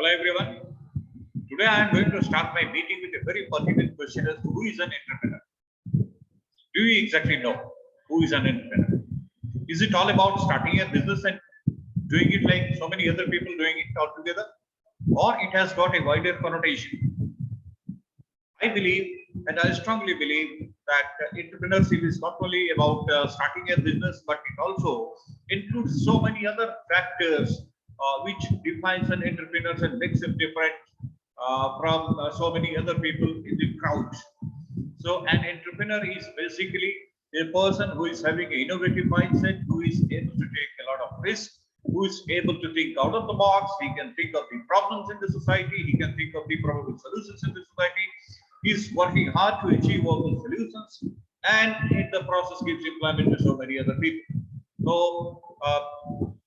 Hello everyone. Today I am going to start my meeting with a very pertinent question as to who is an entrepreneur. Do you exactly know who is an entrepreneur? Is it all about starting a business and doing it like so many other people doing it altogether? Or it has got a wider connotation? I believe and I strongly believe that entrepreneurship is not only about starting a business, but it also includes so many other factors which defines an entrepreneur and makes him different from so many other people in the crowd. So an entrepreneur is basically a person who is having an innovative mindset, who is able to take a lot of risk, who is able to think out of the box. He can think of the problems in the society. He can think of the probable solutions in the society. He's working hard to achieve all those solutions, and in the process gives employment to so many other people. So,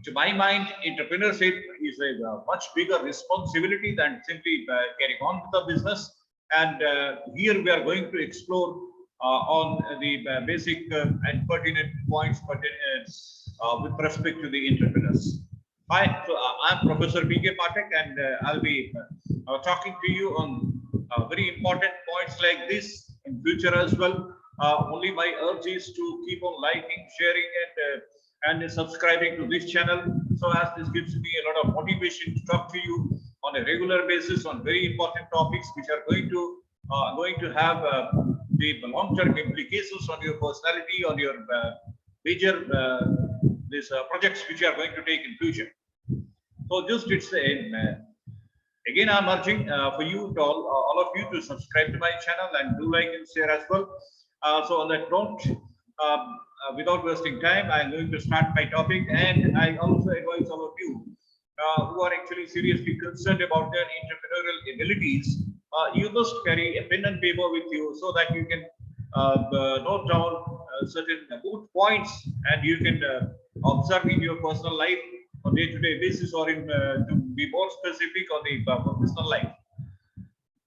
to my mind, entrepreneurship is a much bigger responsibility than simply carrying on with the business. And here we are going to explore on the basic and pertinent points with respect to the entrepreneurs. Hi, so I'm Professor P.K. Pathak, and I'll be talking to you on very important points like this in future as well. Only my urge is to keep on liking, sharing, and subscribing to this channel, so as this gives me a lot of motivation to talk to you on a regular basis on very important topics which are going to have the long-term implications on your personality, on your major these projects which you are going to take in future. So just it's again I'm urging for you to all of you to subscribe to my channel and do like and share as well. So on that note, without wasting time, I'm going to start my topic, and I also advise all of you who are actually seriously concerned about their entrepreneurial abilities. You must carry a pen and paper with you so that you can note down certain good points, and you can observe in your personal life on day-to-day basis, or in to be more specific on the professional life.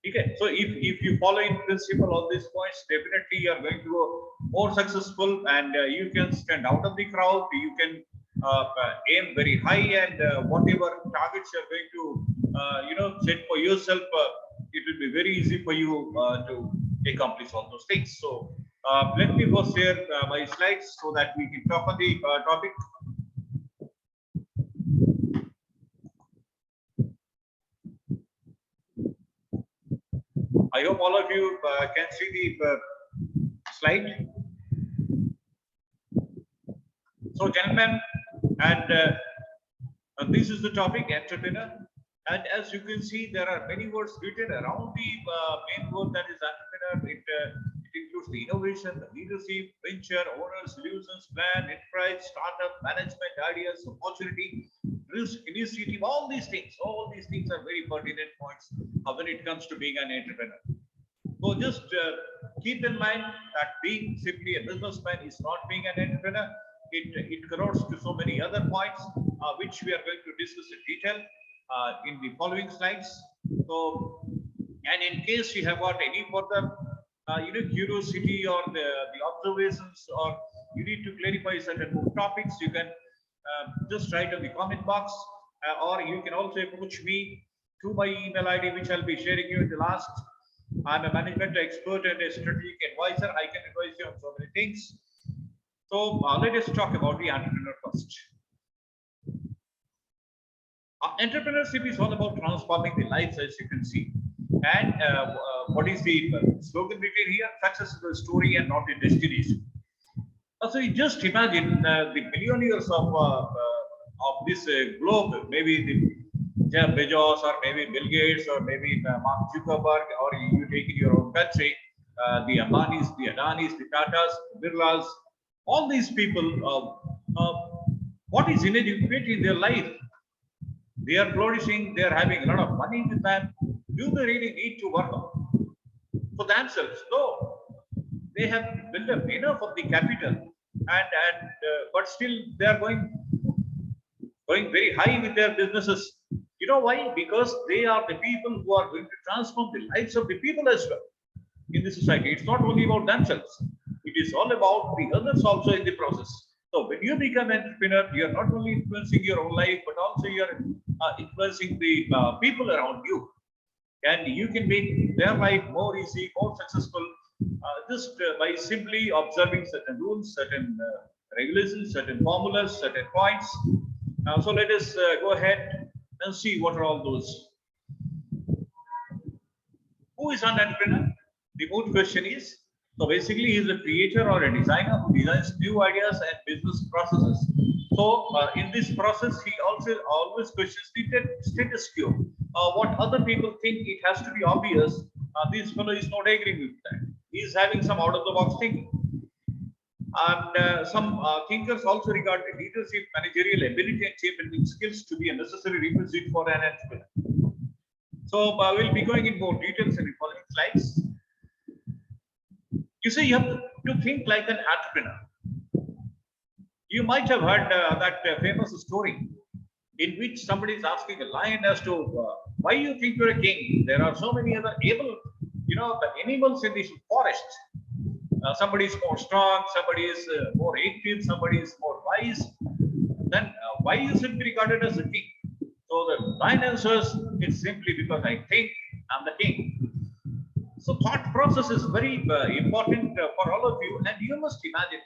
Okay, so if you follow in principle all these points, definitely you are going to go more successful, and you can stand out of the crowd. You can aim very high, and whatever targets you are going to set for yourself, it will be very easy for you to accomplish all those things. So let me first share my slides so that we can talk on the topic. I hope all of you can see the slide. So, gentlemen, and this is the topic, entrepreneur. And as you can see, there are many words written around the main word that is entrepreneur. It includes the innovation, the leadership, venture, owner, solutions, plan, enterprise, startup, management, ideas, opportunity, risk, initiative. All these things are very pertinent points when it comes to being an entrepreneur. So just keep in mind that being simply a businessman is not being an entrepreneur. It connotes to so many other points which we are going to discuss in detail in the following slides. So, and in case you have got any further curiosity or the observations, or you need to clarify certain topics, you can just write in the comment box, or you can also approach me through my email ID, which I'll be sharing you in the last. I'm a management expert and a strategic advisor. I can advise you on so many things. So let us talk about the entrepreneur first. Entrepreneurship is all about transforming the lives, as you can see. And what is the slogan written here? Success is a story and not a destination. So you just imagine the billionaires of this globe, maybe the Jeff Bezos, or maybe Bill Gates, or maybe Mark Zuckerberg, or you take in your own country, the Ambanis, the Adanis, the Tatas, the Birlas, all these people, what is inadequate in their life? They are flourishing, they are having a lot of money with them. Do they really need to work for themselves? No. They have built up enough of the capital, and but still they are going very high with their businesses. You know why? Because they are the people who are going to transform the lives of the people as well in the society. It's not only about themselves. It is all about the others also in the process. So when you become an entrepreneur, you are not only influencing your own life, but also you are influencing the people around you, and you can make their life more easy, more successful, just by simply observing certain rules, certain regulations, certain formulas, certain points. So let us go ahead and see what are all those. Who is an entrepreneur? The good question is, so basically he is a creator or a designer who designs new ideas and business processes. So in this process, he also always questions the status quo. What other people think it has to be obvious, this fellow is not agreeing with that. He is having some out of the box thinking. And some thinkers also regard the leadership, managerial ability, and team building skills to be a necessary requisite for an entrepreneur. So we'll be going in more details in the following slides. You see, you have to think like an entrepreneur. You might have heard that famous story in which somebody is asking a lion as to why you think you're a king. There are so many other able, animals in this forest. Somebody is more strong, somebody is more active, somebody is more wise. Then why you should be regarded as a king? So the lion answers, it's simply because I think I'm the king. So thought process is very important for all of you, and you must imagine,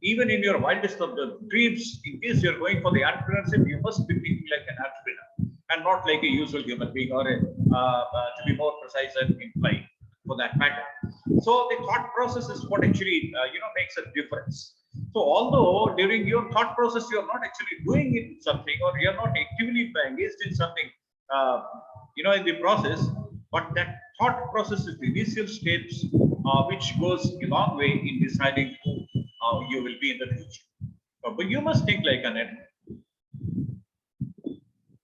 even in your wildest of the dreams, in case you're going for the entrepreneurship, you must be thinking like an entrepreneur and not like a usual human being, or to be more precise, an employee for that matter. So the thought process is what actually makes a difference. So although during your thought process you're not actually doing it something, or you're not actively engaged in something, in the process, but that thought process is the initial steps which goes a long way in deciding who you will be in the future. But you must think like an entrepreneur.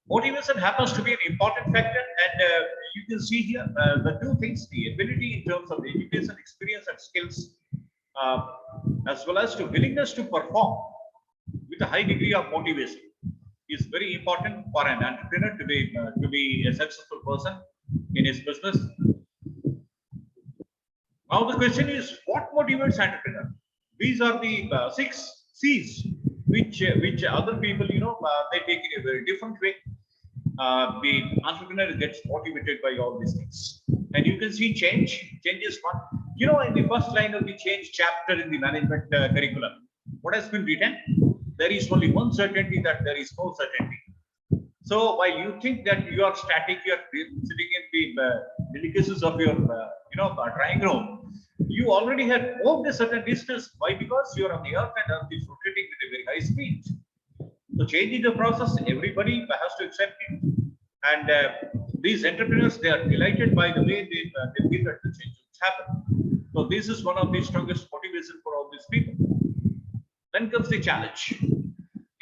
Motivation happens to be an important factor, and you can see here the two things: the ability in terms of the education, experience, and skills, as well as to willingness to perform with a high degree of motivation, is very important for an entrepreneur to be a successful person in his business. Now the question is, what motivates entrepreneur? These are the 6 C's which other people they take in a very different way. The entrepreneur gets motivated by all these things, and you can see change. Change is one. In the first line of the change chapter in the management curriculum, what has been written? There is only one certainty, that there is no certainty. So while you think that you are static, you are sitting in the delicacies of your drawing room, you already have moved a certain distance. Why? Because you are on the earth, and earth is rotating with a very high speed. So change is the process. Everybody has to accept it, and these entrepreneurs, they are delighted by the way they feel that the change will happen. So this is one of the strongest motivation for all these people. Then comes the challenge.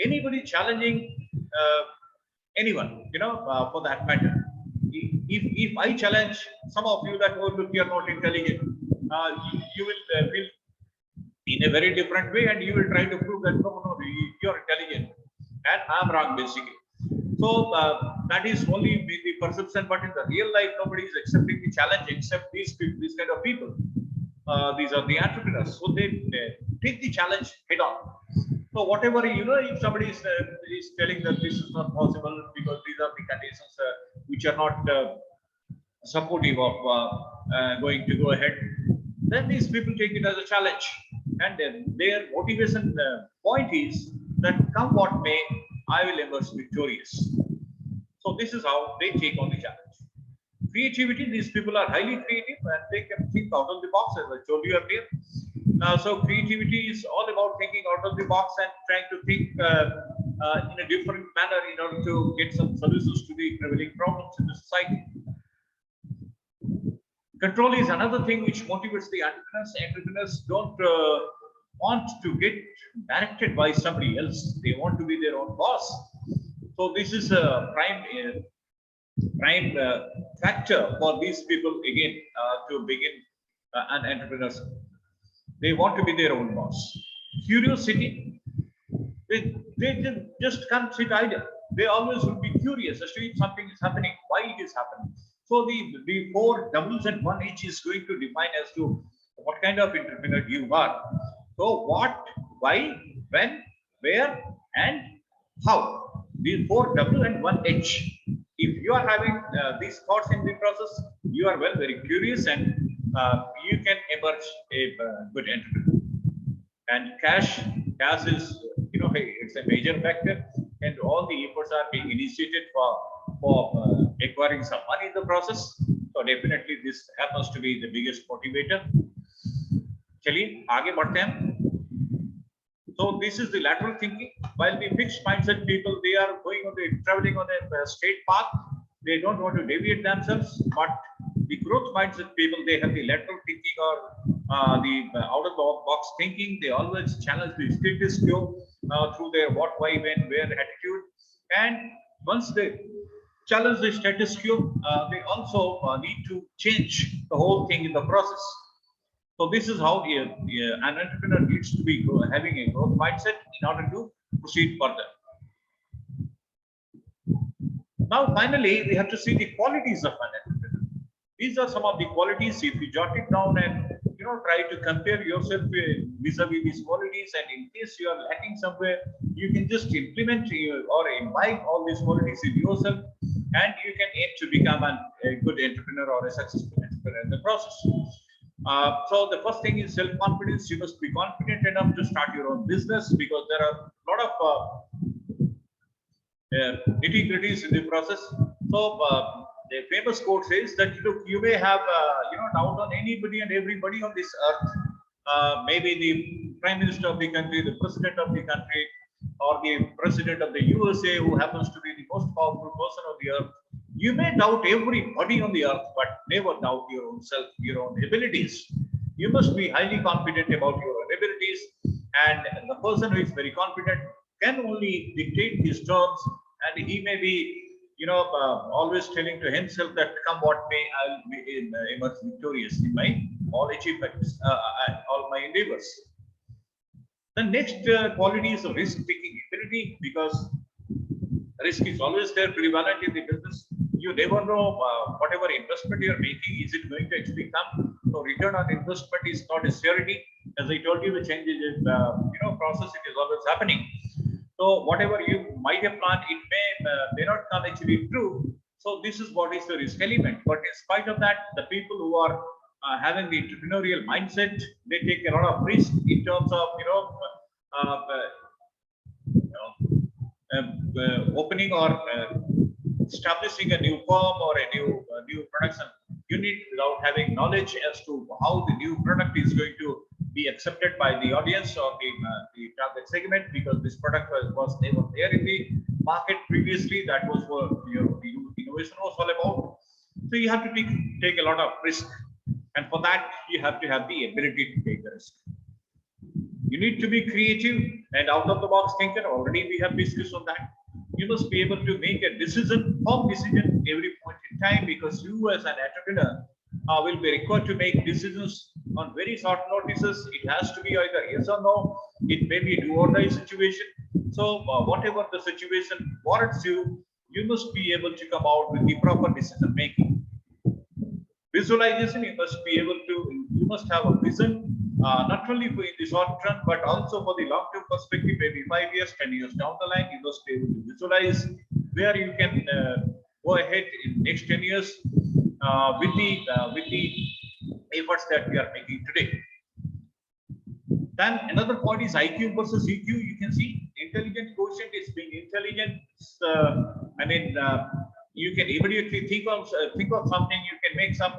Anybody challenging anyone, for that matter. If I challenge some of you that, oh, look, you are not intelligent, you will feel in a very different way, and you will try to prove that no, you are intelligent and I'm wrong, basically. So that is only the perception, but in the real life, nobody is accepting the challenge except these people, these kind of people. These are the entrepreneurs, so they take the challenge head on. So whatever, if somebody is telling that this is not possible because these are the conditions which are not supportive of going to go ahead, then these people take it as a challenge, and their motivation point is that come what may, I will emerge victorious. So this is how they take on the challenge. Creativity, these people are highly creative, and they can think out of the box, as I told you earlier. So creativity is all about thinking out of the box and trying to think in a different manner in order to get some solutions to the prevailing problems in the society. Control is another thing which motivates the entrepreneurs. Entrepreneurs don't want to get directed by somebody else. They want to be their own boss. So this is a prime factor for these people again to begin an entrepreneurship. They want to be their own boss. Curiosity, they just can't sit idle. They always will be curious as to if something is happening, why it is happening. So the 4 W's and 1 H is going to define as to what kind of entrepreneur you are. So what, why, when, where, and how. these 4W and 1H. If you are having these thoughts in the process, you are very curious, and you can emerge a good entrepreneur. And cash is, it's a major factor, and all the efforts are being initiated for acquiring some money in the process. So definitely this happens to be the biggest motivator. चलिए आगे बढ़ते हैं. So this is the lateral thinking. While the fixed mindset people, they are traveling on a straight path. They don't want to deviate themselves. But the growth mindset people, they have the lateral thinking, or the out of the box thinking. They always challenge the status quo through their what, why, when, where attitude. And once they challenge the status quo, they also need to change the whole thing in the process. So this is how an entrepreneur needs to be having a growth mindset in order to proceed further. Now, finally, we have to see the qualities of an entrepreneur. These are some of the qualities. If you jot it down and try to compare yourself vis-a-vis these qualities, and in case you are lacking somewhere, you can just implement or imbibe all these qualities in yourself, and you can aim to become a good entrepreneur or a successful entrepreneur in the process. So the first thing is self-confidence. You must be confident enough to start your own business, because there are a lot of nitty-gritties in the process. So the famous quote says that, look, you may have doubt on anybody and everybody on this earth, maybe the prime minister of the country, the president of the country, or the president of the USA, who happens to be the most powerful person on the earth. You may doubt everybody on the earth, but never doubt your own self, your own abilities. You must be highly confident about your own abilities, and the person who is very confident can only dictate his terms, and he may be, always telling to himself that come what may, I'll emerge victorious in my all achievements, all my endeavors. The next quality is risk-taking ability, because risk is always there, prevalent in the business. You never know whatever investment you are making, is it going to actually come? So return on investment is not a surety. As I told you, the change is process. It is always happening. So whatever you might have planned, it may not come actually true. So this is what is the risk element. But in spite of that, the people who are having the entrepreneurial mindset, they take a lot of risk in terms of opening or establishing a new firm or a new production unit without having knowledge as to how the new product is going to be accepted by the audience or the target segment, because this product was never there in the market previously. That was what the innovation was all about. So you have to take a lot of risk, and for that you have to have the ability to take the risk. You need to be creative and out of the box thinker. Already we have discussed on that. You must be able to make a firm decision every point in time, because you as an entrepreneur will be required to make decisions on very short notices. It has to be either yes or no. It may be a do or die situation. So whatever the situation warrants you, you must be able to come out with the proper decision making. Visualization, you must have a vision, not only for the short run, but also for the long-term perspective, maybe 5 years, 10 years down the line. You must be able to visualize where you can go ahead in next 10 years with the efforts that we are making today. Then another point is IQ versus EQ. You can see intelligent quotient is being intelligent. You can immediately think of something. You can make some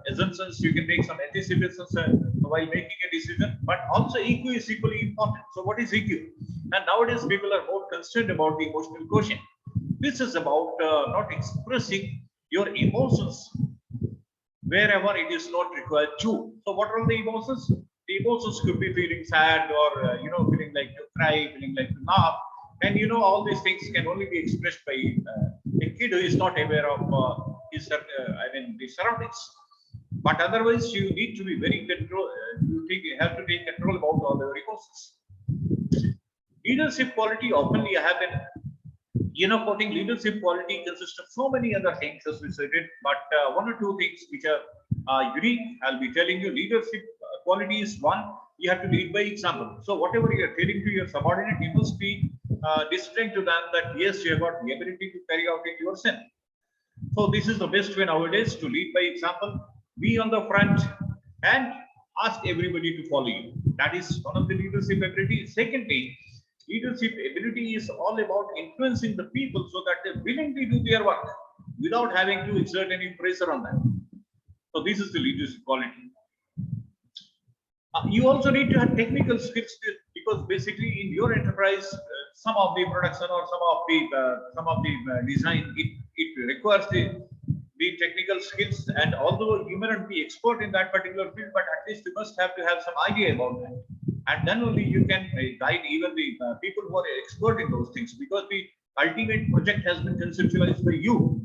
assumptions. You can make some anticipations while making a decision. But also EQ is equally important. So what is EQ? And nowadays people are more concerned about the emotional quotient. This is about not expressing your emotions wherever it is not required to. So what are the emotions? The emotions could be feeling sad, or feeling like to cry, feeling like to laugh, and all these things can only be expressed by a kid who is not aware of the surroundings. But otherwise, you need to be very control. You have to take control about all the emotions. Leadership quality oftenly have been. Quoting leadership quality consists of so many other things as we said it, but one or two things which are unique. I'll be telling you. Leadership quality is one. You have to lead by example. So whatever you are telling to your subordinate, you must be displaying to them that yes, you have got the ability to carry out it yourself. So this is the best way nowadays to lead by example, be on the front and ask everybody to follow you. That is one of the leadership ability. Secondly, leadership ability is all about influencing the people so that they willingly do their work without having to exert any pressure on them. So this is the leadership quality. You also need to have technical skills because basically in your enterprise, some of the production or some of the design it requires the technical skills, and although you may not be expert in that particular field, but at least you must have to have some idea about that, and then only you can guide even the people who are expert in those things, because the ultimate project has been conceptualized by you.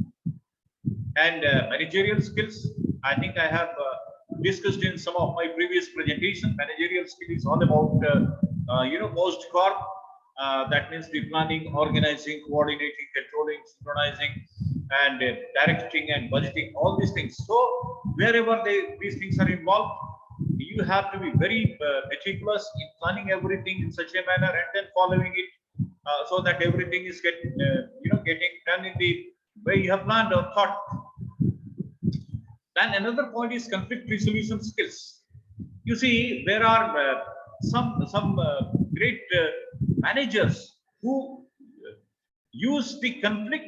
And managerial skills, I think I have discussed in some of my previous presentations. Managerial skill is all about post corp. That means the planning, organizing, coordinating, controlling, synchronizing, and directing and budgeting, all these things. So wherever these things are involved, you have to be very meticulous in planning everything in such a manner and then following it so that everything is getting done in the way you have planned or thought. Then another point is conflict resolution skills. You see, there are some great managers who use the conflict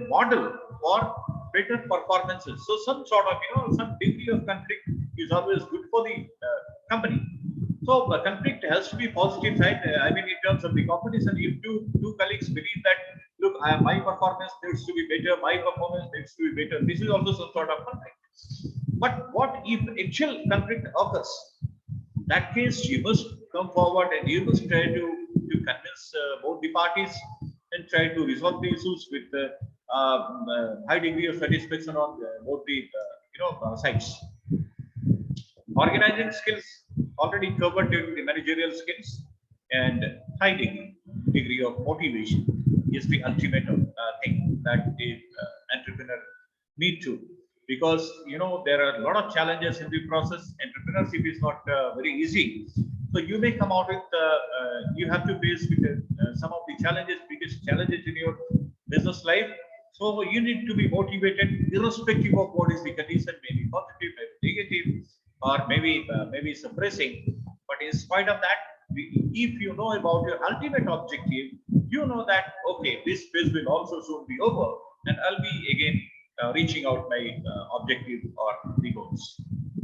model for better performances. So some sort of some degree of conflict is always good for the company. So conflict has to be positive side. I mean, in terms of the competition, if two colleagues believe that, look, my performance needs to be better, my performance needs to be better, this is also some sort of conflict. But what if actual conflict occurs? In that case, you must come forward and you must try to convince both the parties and try to resolve the issues with high degree of satisfaction on both the sides. Organizing skills already covered in the managerial skills, and high degree of motivation is the ultimate thing that the entrepreneur need to, because there are a lot of challenges in the process. Entrepreneurship is not very easy, so you may come out with you have to face with some of the biggest challenges in your business life. So you need to be motivated irrespective of what is the condition, maybe positive, maybe negative, or maybe suppressing. But in spite of that, if you know about your ultimate objective, you know that okay, this phase will also soon be over, and I'll be again reaching out my objective or the goals.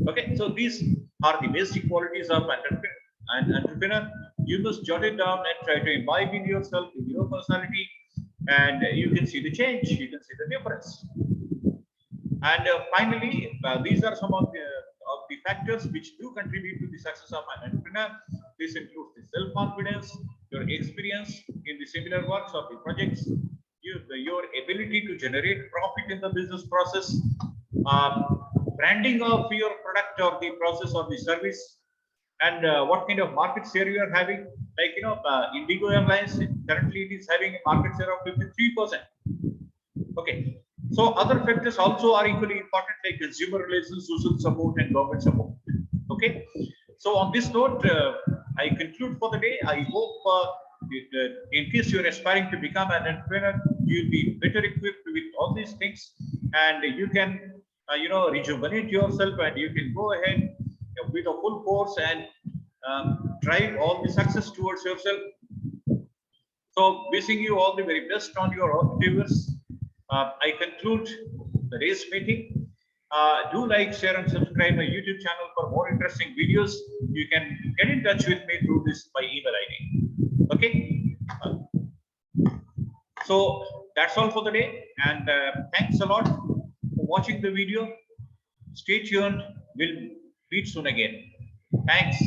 Okay, so these are the basic qualities of entrepreneur. You must jot it down and try to imbibe in yourself, in your personality, and you can see the change, you can see the difference. And finally, these are some of the factors which do contribute to the success of an entrepreneur. This includes the self-confidence, your experience in the similar works of the projects, your ability to generate profit in the business process, branding of your product or the process or the service, and what kind of market share you are having. Like Indigo Airlines, currently it is having a market share of 53%. Okay. So other factors also are equally important, like consumer relations, social support, and government support. Okay. So on this note, I conclude for the day. I hope in case you are aspiring to become an entrepreneur, you'll be better equipped with all these things, and you can rejuvenate yourself, and you can go ahead with a full force and drive all the success towards yourself. So wishing you all the very best on your endeavors. I conclude today's meeting. Do like, share, and subscribe my YouTube channel for more interesting videos. You can get in touch with me through this by email ID. Okay. So that's all for the day, and thanks a lot for watching the video. Stay tuned. We'll meet soon again. Thanks.